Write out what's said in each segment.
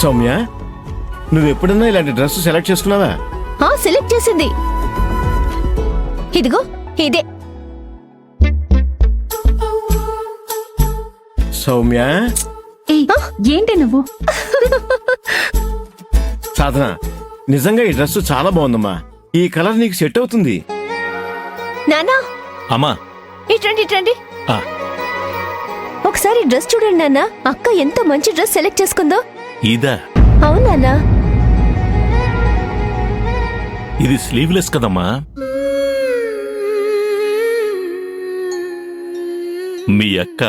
సౌమ్య, నువ్వెప్పుడన్నా ఇలాంటి dress select చేసుకున్నావా? Select చేసింది ఇదిగో ఇదే. సౌమ్య, ఏంటి నువ్వు? సాధన, నిజంగా ఈ డ్రెస్ చాలా బాగుందమ్మా. ఈ కలర్ నీకు సెట్ అవుతుంది. నానా, అమ్మా ఇట్రండి. ఆ. ఒకసారి డ్రెస్ చూడండి నాన్న. అక్క ఎంత మంచి డ్రెస్ సెలెక్ట్ చేసుకుందో. ఇదా? అవునా? ఇది స్లీవ్లెస్ కదమ్మా. మీ అక్క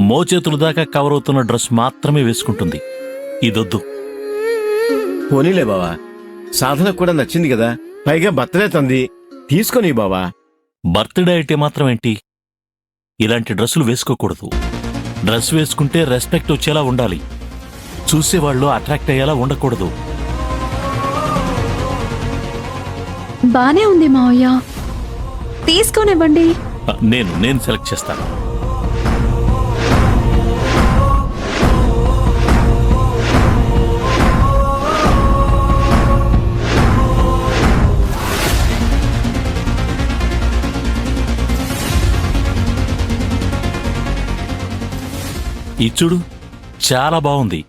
మోచేతుల దాకా కవర్ అవుతున్న డ్రెస్ మాత్రమే వేసుకుంటుంది. ఇదొద్దు. పోనీలే బావా, సాధనకు కూడా నచ్చింది కదా. పైగా బర్త్డే తంది, తీసుకొని బావా. బర్త్డే అయితే మాత్రం ఏంటి? ఇలాంటి డ్రెస్సులు వేసుకోకూడదు. డ్రెస్ వేసుకుంటే రెస్పెక్ట్ వచ్చేలా ఉండాలి. చూసేవాళ్ళు అట్రాక్ట్ అయ్యేలా ఉండకూడదు. బానే ఉంది మావయ్య, తీసుకోనివ్వండి. నేను సెలెక్ట్ చేస్తాను. ఇచ్చుడు చాలా బాగుంది.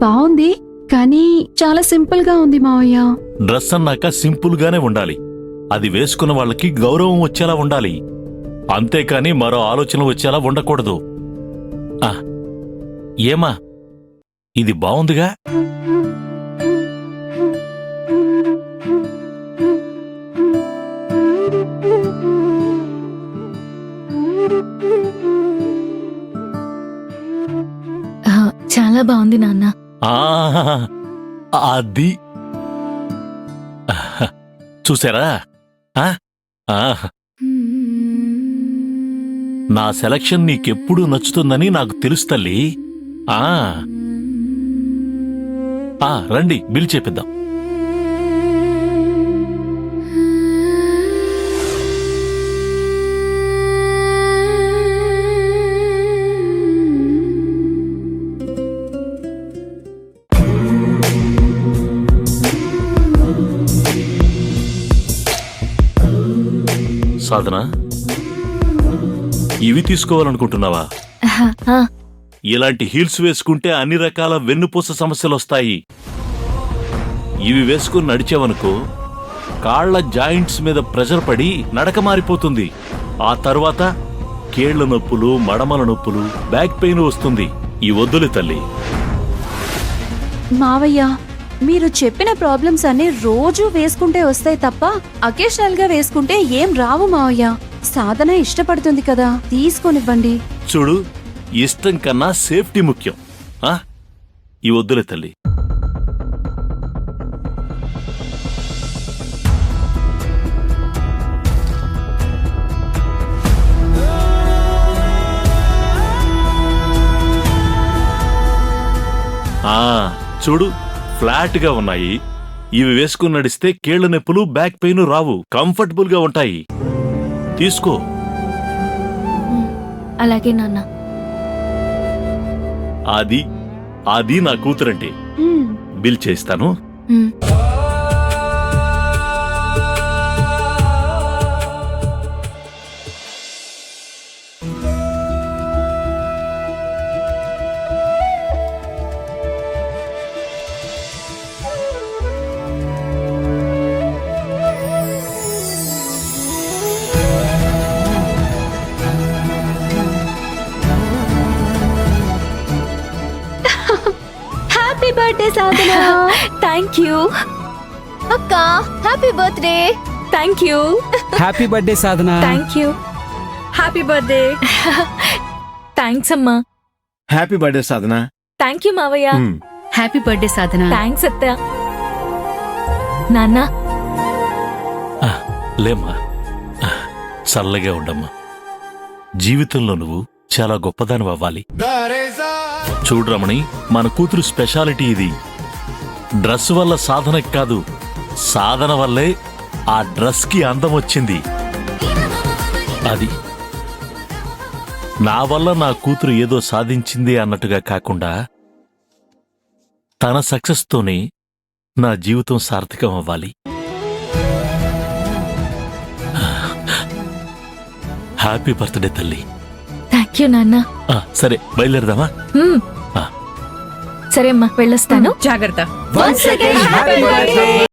బాగుంది, కానీ చాలా సింపుల్ గా ఉంది మావయ్య. డ్రెస్ అన్నాక సింపుల్ గానే ఉండాలి. అది వేసుకున్న వాళ్ళకి గౌరవం వచ్చేలా ఉండాలి. అంతేకాని మరో ఆలోచన వచ్చేలా ఉండకూడదు. ఏమా, ఇది బాగుందిగా? చాలా బాగుంది నాన్న. అది చూసారా? నా సెలక్షన్ నీకెప్పుడు నచ్చుతుందని నాకు తెలుసు తల్లి. రండి, బిల్ చేపిద్దాం. సాధన, ఇవి తీసుకోవాలనుకుంటున్నావా? ఇలాంటి హీల్స్ వేసుకుంటే అన్ని రకాల వెన్నుపూస సమస్యలొస్తాయి. ఇవి వేసుకుని నడిచేవనుకో, కాళ్ల జాయింట్స్ మీద ప్రెషర్ పడి నడక మారిపోతుంది. ఆ తర్వాత కేళ్ల నొప్పులు, మడమల నొప్పులు, బ్యాక్ పెయిన్ వస్తుంది. ఈ వద్దులే తల్లి. మావయ్య, మీరు చెప్పిన ప్రాబ్లమ్స్ అన్ని రోజూ వేసుకుంటే వస్తాయి తప్ప అకేషనల్ గా వేసుకుంటే ఏం రావు మావయ్య. సాధన ఇష్టపడుతుంది కదా, తీసుకోనివ్వండి. చూడు, ఇష్టం కన్నా సేఫ్టీ ముఖ్యం. ఈ వద్దులే తల్లి. చూడు, ఫ్లాట్ గా ఉన్నాయి. ఇవి వేసుకుని నడిస్తే కేళ్ల నొప్పులు, బ్యాక్ పెయిన్ రావు. కంఫర్టబుల్ గా ఉంటాయి. తీసుకో. అలాగే నాన్న. అది నా కూతురంటే. బిల్ చేస్తాను. Happy birthday Sadhana. Thank you అక్క. Happy birthday. Thank you. Happy birthday Sadhana. Thank you. Happy birthday. Thanks అమ్మా. Happy birthday Sadhana. Thank you మావయ్య. Happy birthday Sadhana. థ్యాంక్స్ అత్త. నాన్న, లేమ్మా, చల్లగా ఉండమ్మా. జీవితంలో నువ్వు చాలా గొప్పదాని అవ్వాలి. చూడు రమణి, మన కూతురు స్పెషాలిటీ ఇది. డ్రెస్ వల్ల సాధనకి కాదు, సాధన వల్లే ఆ డ్రెస్ కి అందం వచ్చింది. అది నా వల్ల నా కూతురు ఏదో సాధించింది అన్నట్టుగా కాకుండా తన సక్సెస్తోనే నా జీవితం సార్థకం అవ్వాలి. హ్యాపీ బర్త్డే తల్లి. థ్యాంక్ యూ నాన్న. సరే బయలుదేరదామా? సరే అమ్మా, వెళ్ళొస్తాను. జాగ్రత్త. Once again, happy birthday.